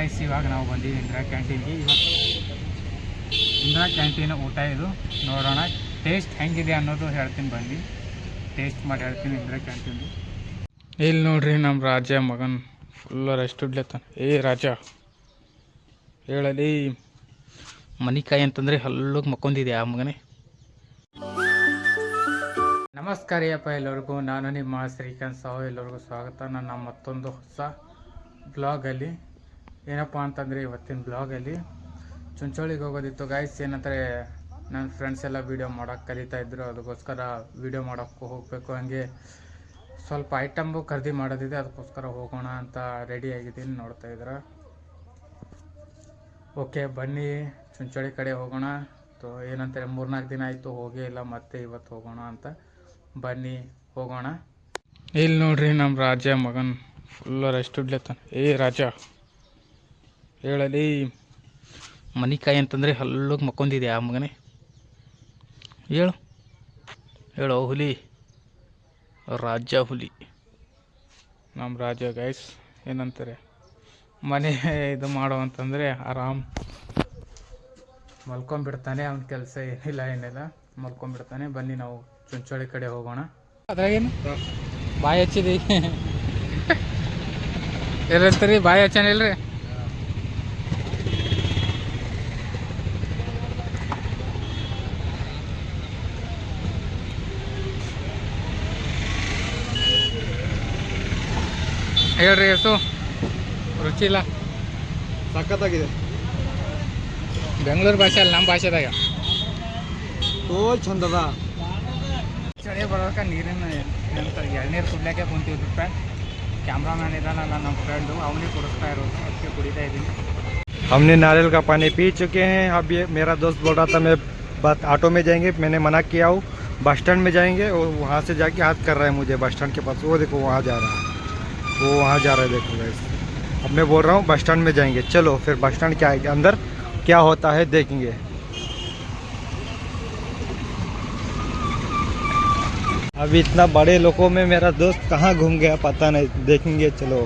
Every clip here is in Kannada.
ಗೈಸ್ ಇವಾಗ ನಾವು ಬಂದಿದ್ದೀವಿ ಇಂದಿರಾ ಕ್ಯಾಂಟೀನ್ಗೆ. ಇವತ್ತು ಇಂದಿರಾ ಕ್ಯಾಂಟೀನ್ ಊಟ ಇದು ನೋಡೋಣ, ಟೇಸ್ಟ್ ಹೆಂಗಿದೆ ಅನ್ನೋದು ಹೇಳ್ತೀನಿ. ಬನ್ನಿ ಟೇಸ್ಟ್ ಮಾಡಿ ಹೇಳ್ತೀನಿ ಇಂದಿರಾ ಕ್ಯಾಂಟೀನ್ದು. ಇಲ್ಲಿ ನೋಡ್ರಿ ನಮ್ಮ ರಾಜ ಮಗನ್ ಫುಲ್ ರೆಸ್ಟ್ ಇಡ್ಲತ್ತಾನ. ರಾಜ ಹೇಳಲಿ ಮನಿಕಾಯಿ ಅಂತಂದರೆ ಹಲ್ಲೋಗಿ ಮಕ್ಕೊಂದಿದೆ ಆ ಮಗನೇ. ನಮಸ್ಕಾರ ಅಪ್ಪ ಎಲ್ಲರಿಗೂ, ನಾನು ನಿಮ್ಮ ಶ್ರೀಕಾಂತ್ ಸಾವು. ಎಲ್ಲರಿಗೂ ಸ್ವಾಗತ ನನ್ನ ಮತ್ತೊಂದು ಹೊಸ ಬ್ಲಾಗಲ್ಲಿ. ಏನಪ್ಪ ಅಂತಂದರೆ ಇವತ್ತಿನ ಬ್ಲಾಗಲ್ಲಿ ಚುಂಚೋಳಿಗೆ ಹೋಗೋದಿತ್ತು ಗೈಸ್. ಏನಂದರೆ ನನ್ನ ಫ್ರೆಂಡ್ಸ್ ಎಲ್ಲ ವೀಡಿಯೋ ಮಾಡೋಕ್ಕೆ ಕಲಿತಾ ಇದ್ದರು, ಅದಕ್ಕೋಸ್ಕರ ವೀಡಿಯೋ ಮಾಡೋಕ್ಕೆ ಹೋಗಬೇಕು. ಹಂಗೆ ಸ್ವಲ್ಪ ಐಟಮ್ಬು ಖರೀದಿ ಮಾಡೋದಿದೆ, ಅದಕ್ಕೋಸ್ಕರ ಹೋಗೋಣ ಅಂತ ರೆಡಿ ಆಗಿದ್ದೀನಿ. ನೋಡ್ತಾ ಇದ್ದೀರ. ಓಕೆ ಬನ್ನಿ ಚುಂಚೋಳಿ ಕಡೆ ಹೋಗೋಣ. ಏನಂತಾರೆ 3-4 ದಿನ ಆಯಿತು ಹೋಗೇ ಇಲ್ಲ, ಮತ್ತೆ ಇವತ್ತು ಹೋಗೋಣ ಅಂತ. ಬನ್ನಿ ಹೋಗೋಣ. ಇಲ್ಲಿ ನೋಡ್ರಿ ನಮ್ಮ ರಾಜ ಮಗನ್ ಫುಲ್ ರೆಸ್ಟ್ ಇಡ್ಲತ್ತಾನ. ರಾಜ ಹೇಳಲಿ ಮನಿಕಾಯಿ ಅಂತಂದರೆ ಹಲ್ಲೋಗಿ ಮಕ್ಕೊಂದಿದೆ ಆ ಮಗನೇ. ಹೇಳು ಹುಲಿ, ರಾಜ ಹುಲಿ ನಮ್ಮ ರಾಜ ಗೈಸ್. ಏನಂತಾರೆ ಮನೆ ಇದು ಮಾಡೋ ಅಂತಂದರೆ ಆರಾಮ್ ಮಲ್ಕೊಂಡ್ಬಿಡ್ತಾನೆ. ಅವ್ನ ಕೆಲಸ ಏನಿಲ್ಲ ಮಲ್ಕೊಂಡ್ಬಿಡ್ತಾನೆ. ಬನ್ನಿ ನಾವು ಚುಂಚೋಳಿ ಕಡೆ ಹೋಗೋಣ. ಅದ್ರಾಗೇನು ಬಾಯಿ ಹಚ್ಚಿದಿ ಎಲ್ಲಂತರಿ ಬಾಯಿ ಹಚ್ಚಾನಿಲ್ರಿ. ಹೇಳ್ರಿ ಎಷ್ಟು ರುಚಿ ಇಲ್ಲ, ಸಖತ್ತಾಗಿದೆ. ಬೆಂಗಳೂರು ಭಾಷೆ ಅಲ್ಲ, ನಮ್ಮ ಭಾಷೆದಾಗ ಚಂದದ. ಚಳಿ ಬರೋಕೆ ನೀರಿನ ಎಳ್ನೀರು ಕುಡ್ಲಿಕ್ಕೆ ಕುಂತಿದ್ವಿ. ಕ್ಯಾಮ್ರಾಮ್ಯಾನ್ ಇದ್ದಾನಲ್ಲ ನಮ್ಮ ಫ್ರೆಂಡು, ಅವನಿಗೆ ಕುಡಿಸ್ತಾ ಇರೋದು, ಅದಕ್ಕೆ ಕುಡಿತಾ ಇದ್ದೀನಿ. हमने नारियल का पानी पी चुके हैं. अब ये मेरा दोस्त बोल रहा था मैं ऑटो में जाएंगे, मैंने मना किया हूँ. बस स्टैंड में जाएंगे और वहाँ से जाके हाथ कर रहा है मुझे बस स्टैंड के पास. वो देखो वहाँ जा रहा है, वो वहाँ जा रहा है, देखो गाइस. अब मैं बोल रहा हूँ बस स्टैंड में जाएंगे. चलो फिर बस स्टैंड क्या है अंदर क्या होता है देखेंगे. अब इतना बड़े लोगों में मेरा दोस्त कहाँ घूम गया पता नहीं, देखेंगे. चलो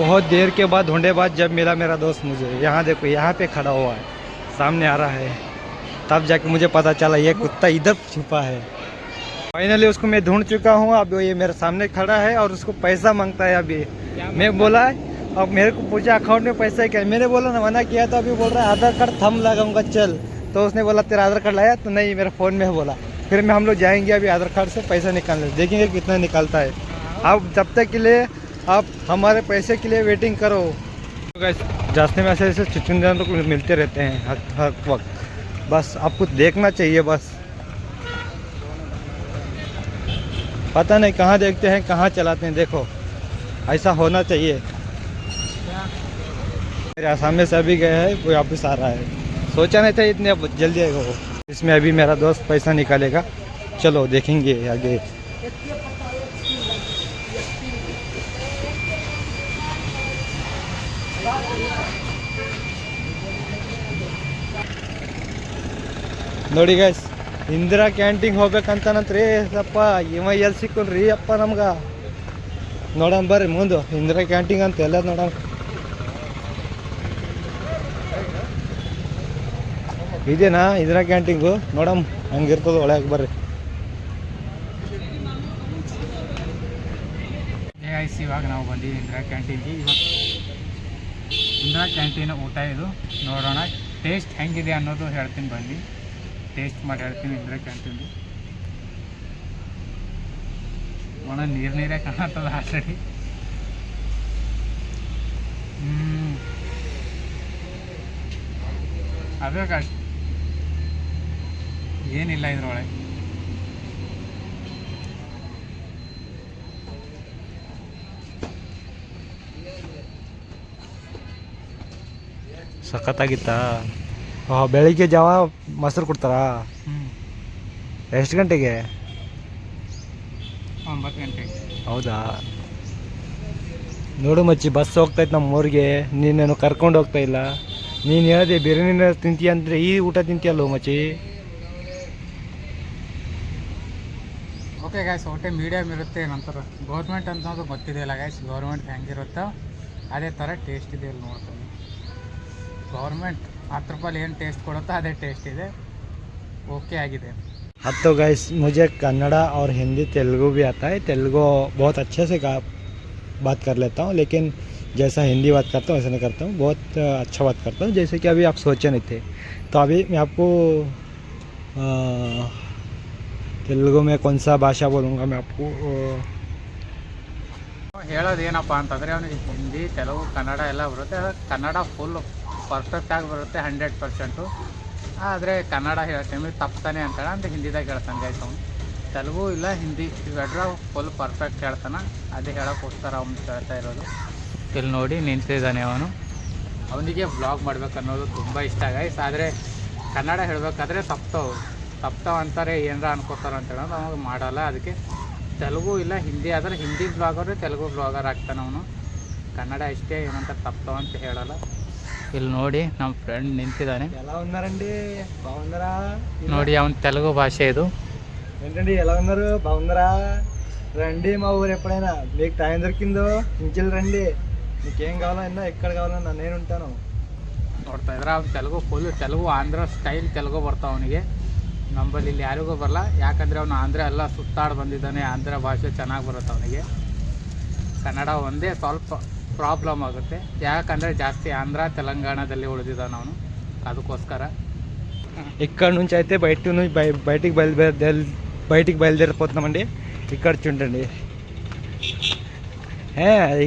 बहुत देर के बाद ढूंढे बाद जब मिला मेरा दोस्त मुझे. यहाँ देखो यहाँ पे खड़ा हुआ है, सामने आ रहा है. तब जाके मुझे पता चला ये कुत्ता इधर छुपा है. फाइनली उसको मैं ढूंढ चुका हूँ. अब ये मेरे सामने खड़ा है और उसको पैसा मांगता है. अभी मैं बोला अब मेरे को पूछा अकाउंट में पैसा है क्या. मैंने बोला ना मना किया, तो अभी बोल रहा है आधार कार्ड थंब लगाऊंगा चल. तो उसने बोला तेरा आधार कार्ड लाया, तो नहीं मेरे फ़ोन में है बोला. फिर हम लोग जाएंगे अभी आधार कार्ड से पैसा निकालने, देखेंगे कितना निकलता है. अब जब तक के लिए आप हमारे पैसे के लिए वेटिंग करो. रास्ते में ऐसे चुचुंदर लोग मिलते रहते हैं हर वक्त. बस आपको देखना चाहिए. बस पता नहीं कहाँ देखते हैं कहाँ चलाते हैं. देखो ऐसा होना चाहिए. मेरे सामने से अभी गए हैं, कोई वापस आ रहा है. सोचा नहीं था इतने जल्दी आएगा वो. इसमें अभी मेरा दोस्त पैसा निकालेगा. चलो देखेंगे आगे. ನೋಡಿ ಗೈಸ್, ಇಂದಿರಾ ಕ್ಯಾಂಟೀನ್ ಹೋಗ್ಬೇಕಂತನಂತ್ರಿ. ಸ್ವಲ್ಪ ಇವ ಎಲ್ಲಿ ಸಿಕ್ಕನ್ರಿ ಅಪ್ಪ ನಮ್ಗೆ. ನೋಡೋಣ ಬರ್ರಿ ಮುಂದೆ ಇಂದಿರಾ ಕ್ಯಾಂಟೀನ್ ಅಂತ ಎಲ್ಲ ನೋಡೋಣ. ಇದೇನಾ ಇಂದಿರಾ ಕ್ಯಾಂಟೀನ್ಗು? ನೋಡಮ್ ಹಂಗಿರ್ತದ ಒಳಗೆ ಬರ್ರಿ. ಇವಾಗ ನಾವು ಬಂದಿದ್ದೀವಿ ಇಂದಿರಾ ಕ್ಯಾಂಟೀನ್ಗೆ. ಇವತ್ತು ಇಂದಿರಾ ಕ್ಯಾಂಟೀನ್ ಊಟ ಇದು ನೋಡೋಣ, ಟೇಸ್ಟ್ ಹೆಂಗಿದೆ ಅನ್ನೋದು ಹೇಳ್ತೀನಿ. ಬನ್ನಿ ಟೇಸ್ಟ್ ಮಾಡಿ ಹೇಳ್ತೀನಿ ಇಂದಿರಾ ಕ್ಯಾಂಟೀನ್ದು. ಒಣ ನೀರೇ ಕಾಣತ್ತದ ಆ ಸೈಡಿ. ಅದೇ ಕಷ್ಟ ಏನಿಲ್ಲ ಇದ್ರೊಳಗೆ. ಸಖತ್ತಾಗಿತ್ತಾ? ಬೆಳಿಗ್ಗೆ ಜಾವ ಮೊಸರು ಕೊಡ್ತಾರಾ? ಎಷ್ಟು ಗಂಟೆಗೆ? 9 ಗಂಟೆಗೆ. ಹೌದಾ? ನೋಡು ಮಚ್ಚಿ, ಬಸ್ ಹೋಗ್ತಾಯಿತ್ತು ನಮ್ಮ ಊರಿಗೆ, ನೀನೇನು ಕರ್ಕೊಂಡು ಹೋಗ್ತಾ ಇಲ್ಲ. ನೀನು ಹೇಳಿದೆ ಬಿರಿಯಾನಿ ತಿಂತೀಯ ಅಂದರೆ ಈ ಊಟ ತಿಂತೀಯಲ್ಲೋ ಮಚ್ಚಿ. ಓಕೆ ಗಾಯ್ಸ್, ಹೊಟ್ಟೆ ಮೀಡಿಯಮ್ ಇರುತ್ತೆ. ನಂತರ ಗೌರ್ಮೆಂಟ್ ಅನ್ನೋದು ಗೊತ್ತಿದೆಯಲ್ಲ ಗಾಯ್ಸ್, ಗೌರ್ಮೆಂಟ್ ಹೆಂಗಿರುತ್ತೋ ಅದೇ ಥರ ಟೇಸ್ಟ್ ಇದೆ. ಇಲ್ಲಿ ನೋಡ್ತೀನಿ, ಗೌರ್ಮೆಂಟ್ 10 ರೂಪಾಯಿ ಏನು ಟೇಸ್ಟ್ ಕೊಡುತ್ತೋ ಅದೇ ಟೇಸ್ಟ್ ಇದೆ. ओके आगे। अब तो गाइस मुझे कन्नड़ा और हिंदी तेलुगु भी आता है। तेलुगु बहुत अच्छे से बात कर लेता हूँ, लेकिन जैसा हिंदी बात करता हूँ वैसा नहीं करता हूँ। बहुत अच्छा बात करता हूँ, जैसे कि अभी आप सोचे नहीं थे। तो अभी मैं आपको तेलुगु में कौन सा भाषा बोलूँगा मैं आपको। ಹೇಳೋದೇನಪ್ಪ ಅಂತಂದರೆ ಅವನಿಗೆ ಹಿಂದಿ ತೆಲುಗು ಕನ್ನಡ ಎಲ್ಲ ಬರುತ್ತೆ. ಕನ್ನಡ ಫುಲ್ ಪರ್ಫೆಕ್ಟಾಗಿ ಬರುತ್ತೆ 100%. ಆದರೆ ಕನ್ನಡ ಹೇಳ್ತೀನಿ ತಪ್ತಾನೆ ಅಂತಾಳೆ ಅಂತ ಹಿಂದಿದಾಗ ಹೇಳ್ತಾನೆ ಗೈಸ್ ಅವನು. ತೆಲುಗು ಇಲ್ಲ ಹಿಂದಿ ಇವೆರಡರ ಫುಲ್ ಪರ್ಫೆಕ್ಟ್ ಹೇಳ್ತಾನೆ. ಅದೇ ಹೇಳೋಕ್ಕೋಸ್ಕರ ಅವ್ನು ಹೇಳ್ತಾ ಇರೋದು. ಇಲ್ಲಿ ನೋಡಿ ನಿಂತಿದ್ದಾನೆ ಅವನು. ಅವನಿಗೆ ವ್ಲಾಗ್ ಮಾಡ್ಬೇಕನ್ನೋದು ತುಂಬ ಇಷ್ಟ ಗೈಸ್. ಆದರೆ ಕನ್ನಡ ಹೇಳಬೇಕಾದ್ರೆ ತಪ್ತಾವ ಅಂತಾರೆ, ಏನಾರ ಅನ್ಕೋತಾರೆ ಅಂತ ಹೇಳೋದು ಅವಾಗ ಮಾಡಲ್ಲ. ಅದಕ್ಕೆ ತೆಲುಗು ಇಲ್ಲ ಹಿಂದಿ ಆದರೆ ಹಿಂದಿ ಬ್ಲಾಗರು ತೆಲುಗು ಬ್ಲಾಗರ್ ಆಗ್ತಾನೆ ಅವನು. ಕನ್ನಡ ಇಷ್ಟೇ ಏನಂತ ತಪ್ತಾವ ಅಂತ ಹೇಳಲ್ಲ. ಇಲ್ಲಿ ನೋಡಿ ನಮ್ಮ ಫ್ರೆಂಡ್ నింతిದ್ದಾನೆ. ఎలా ఉన్నారండి? బాగున్నారా? ನೋಡಿ ಅವನ తెలుగు భాష ఇది. ఏంటండి ఎలా ఉన్నారు? బాగున్నారా? రండి మా ఊరు ఎప్పుడైనా. మీకు టైం దొరికిందో ఇంచెల్ రండి. మీకేం కావాలో ఎన్నో ఎక్కడ కావాలన్నా నేను ఉంటాను. ನೋಡ್ತಾ ಇದ್ರೆ ಅವ್ನು ತೆಲುಗು ಆಂಧ್ರ ಸ್ಟೈಲ್ ತೆಲುಗು ಬರ್ತಾವ ಅವನಿಗೆ. ನಮ್ಮಲ್ಲಿ ಇಲ್ಲಿ ಯಾರಿಗೂ ಬರಲ್ಲ, ಯಾಕಂದರೆ ಅವನು ಆಂಧ್ರ ಎಲ್ಲ ಸುತ್ತಾಡಿ ಬಂದಿದ್ದಾನೆ. ಆಂಧ್ರ ಭಾಷೆ ಚೆನ್ನಾಗಿ ಬರುತ್ತೆ ಅವನಿಗೆ. ಕನ್ನಡ ಒಂದೇ ಸ್ವಲ್ಪ ಪ್ರಾಬ್ಲಮ್ ಆಗುತ್ತೆ, ಯಾಕಂದರೆ ಜಾಸ್ತಿ ಆಂಧ್ರ ತೆಲಂಗಾಣದಲ್ಲಿ ಉಳಿದಿದ್ದಾನೆ ಅವನು. ಅದಕ್ಕೋಸ್ಕರ ఇక్కడ నుంచి అయితే బయటికి బయలుదేరిపోతున్నామండి. ఇక్కడ చూడండి,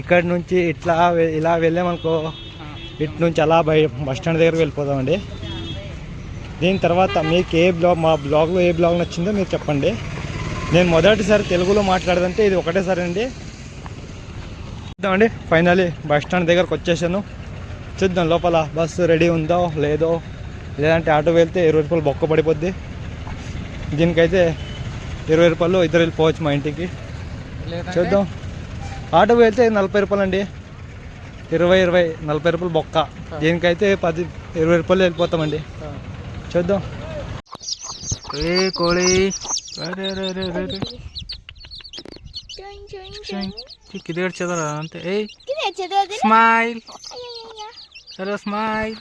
ఇక్కడ నుంచి ఇలా వెళ్ళామనుకో, ఇటు నుంచి అలా బస్ స్టాండ్ దగ్గర వెళ్ళిపోతామండి. దీని తర్వాత మీకు మా బ్లాగ్లో ఏ బ్లాగ్ నచ్చిందో మీరు చెప్పండి. నేను మొదటిసారి తెలుగులో మాట్లాడదంటే ఇది ఒకటేసారి అండి. చూద్దామండి, ఫైనలీ బస్ స్టాండ్ దగ్గరకు వచ్చేసాను. చూద్దాం లోపల బస్సు రెడీ ఉందో లేదో, లేదంటే ఆటో వెళ్తే 20 రూపాయలు బొక్క పడిపోద్ది. దీనికైతే 20 రూపాయలు ఇద్దరు వెళ్ళిపోవచ్చు మా ఇంటికి. చూద్దాం, ఆటో వెళ్తే 40 రూపాయలు అండి. 20 40 రూపాయలు బొక్క. దీనికైతే 20 రూపాయలు వెళ్ళిపోతామండి. చూద్దాం. ఏ కోಳಿ ಕಿದೆ ಚದರ ಅಂತ. ಏ ಸ್ಮೈಲ್, ಹಲೋ ಸ್ಮೈಲ್.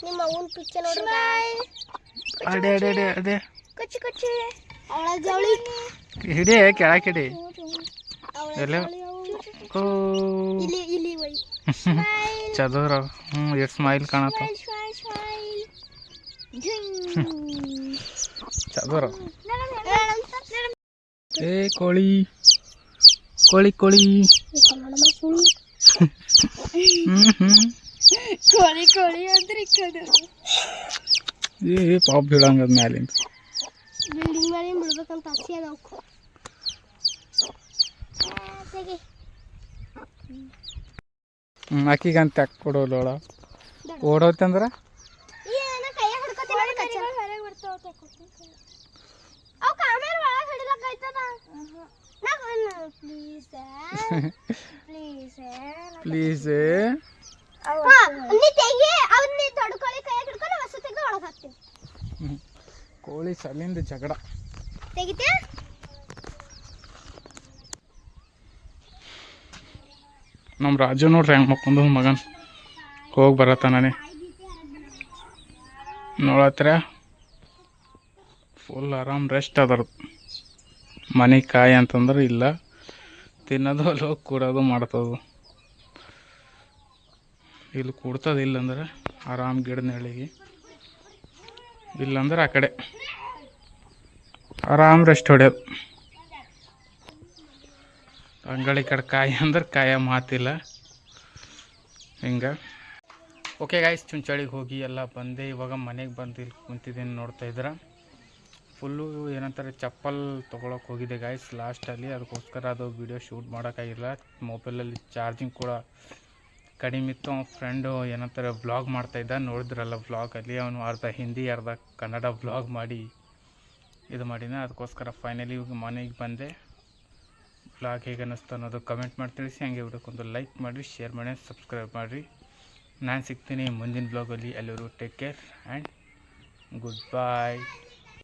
ನಿಮ್ಮ ಅವನ್ ಪಿಕ್ಚರ್ ನೋಡ್ರ. ಅಡೆ ಅಡೆ ಅಡೆ ಅಡೆ ಕಚ್ಚಿ ಕಚ್ಚಿ ಅವಳ ಜವಳಿ ಹಿಡಿ ಕೆಳಕಿಡಿ ಎಲ್ಲ. ಓ ಇಲ್ಲಿ ಇಲ್ಲಿ ವೈ ಚದರ ಎಷ್ಟು ಸ್ಮೈಲ್ ಕಾಣತ್ತ. ಚದರ ಏ ಕೋಳಿ ಕೋಳಿ ಕೋಳಿ ಕೋಳಿ ಕೋಳಿ ಅಂದ್ರೆ ಏ ಪಾಪ್ ಬೀಳಂಗದ ಮ್ಯಾಲಿಂದ ಬಿಲ್ಡಿಂಗ್ ಮೇಲೆ ಬಿಡ್ಬೇಕಂತ ಆಸೆ ಅದ. ಅಕ್ಕಿಗಂತ ಕೊಡೋಲ್ಲ ಓಡೋತಂದ್ರ ಪ್ಲೀಸ್ ಕೋಳಿ ಸಲಿಂದ ಜಗಳ ನಮ್ಮ ರಾಜು ನೋಡ್ರಿ ಹೆಂಗೆ ಮಕ್ಕೊಂದು ಮಗನ್ ಹೋಗಿ ಬರತ್ತಾನೆ. ನೋಡತ್ರ ಫುಲ್ ಆರಾಮ್ ರೆಸ್ಟ್ ಅದ್ರ. ಮನೆ ಕಾಯಿ ಅಂತಂದ್ರೆ ಇಲ್ಲ, ತಿನ್ನೋದು ಅಲ್ಲಿ ಹೋಗಿ ಕೂಡೋದು ಮಾಡ್ತದು. ಇಲ್ಲಿ ಕೂಡ್ತದ, ಇಲ್ಲಂದ್ರೆ ಆರಾಮ್ ಗಿಡ ನೆಳಿಗೆ, ಇಲ್ಲಂದ್ರೆ ಆ ಕಡೆ ಆರಾಮ್ ರೆಸ್ಟ್ ಹೊಡ್ಯೋದು. ಅಂಗಡಿ ಕಡೆ ಕಾಯಿ ಅಂದ್ರೆ ಕಾಯ ಮಾತಿಲ್ಲ ಹಿಂಗೆ. ಓಕೆ ಗಾಯ್ಸ್, ಚುಂಚಳಿಗೆ ಹೋಗಿ ಎಲ್ಲ ಬಂದೆ. ಇವಾಗ ಮನೆಗೆ ಬಂದು ಇಲ್ಲಿ ಕುಂತಿದ್ದೀನಿ. ನೋಡ್ತಾ ಇದ್ರೆ ಫುಲ್ಲು ಏನಂತಾರೆ ಚಪ್ಪಲ್ ತೊಗೊಳಕ್ಕೆ ಹೋಗಿದೆ ಗಾಯ್ಸ್ ಲಾಸ್ಟಲ್ಲಿ. ಅದಕ್ಕೋಸ್ಕರ ಅದು ವಿಡಿಯೋ ಶೂಟ್ ಮಾಡೋಕ್ಕಾಗಿಲ್ಲ. ಮೊಬೈಲಲ್ಲಿ ಚಾರ್ಜಿಂಗ್ ಕೂಡ ಕಡಿಮೆ ಇತ್ತು. ಅವ್ನ ಫ್ರೆಂಡು ಏನಂತಾರೆ ವ್ಲಾಗ್ ಮಾಡ್ತಾಯಿದ್ದ, ನೋಡಿದ್ರಲ್ಲ ವ್ಲಾಗಲ್ಲಿ. ಅವನು ಅರ್ಧ ಹಿಂದಿ ಅರ್ಧ ಕನ್ನಡ ವ್ಲಾಗ್ ಮಾಡಿ ಇದು ಮಾಡಿದ. ಅದಕ್ಕೋಸ್ಕರ ಫೈನಲಿ ಇವಾಗ ಮನೆಗೆ ಬಂದೆ. ವ್ಲಾಗ್ ಹೇಗೆ ಅನ್ನಿಸ್ತು ಅನ್ನೋದು ಕಮೆಂಟ್ ಮಾಡಿ ತಿಳಿಸಿ. ಹಂಗೆ ವಿಡಿಯೋಕ್ಕೊಂದು ಲೈಕ್ ಮಾಡಿರಿ, ಶೇರ್ ಮಾಡಿ, ಸಬ್ಸ್ಕ್ರೈಬ್ ಮಾಡಿರಿ. ನಾನು ಸಿಗ್ತೀನಿ ಮುಂದಿನ ಬ್ಲಾಗಲ್ಲಿ. ಎಲ್ಲರೂ take care and good bye.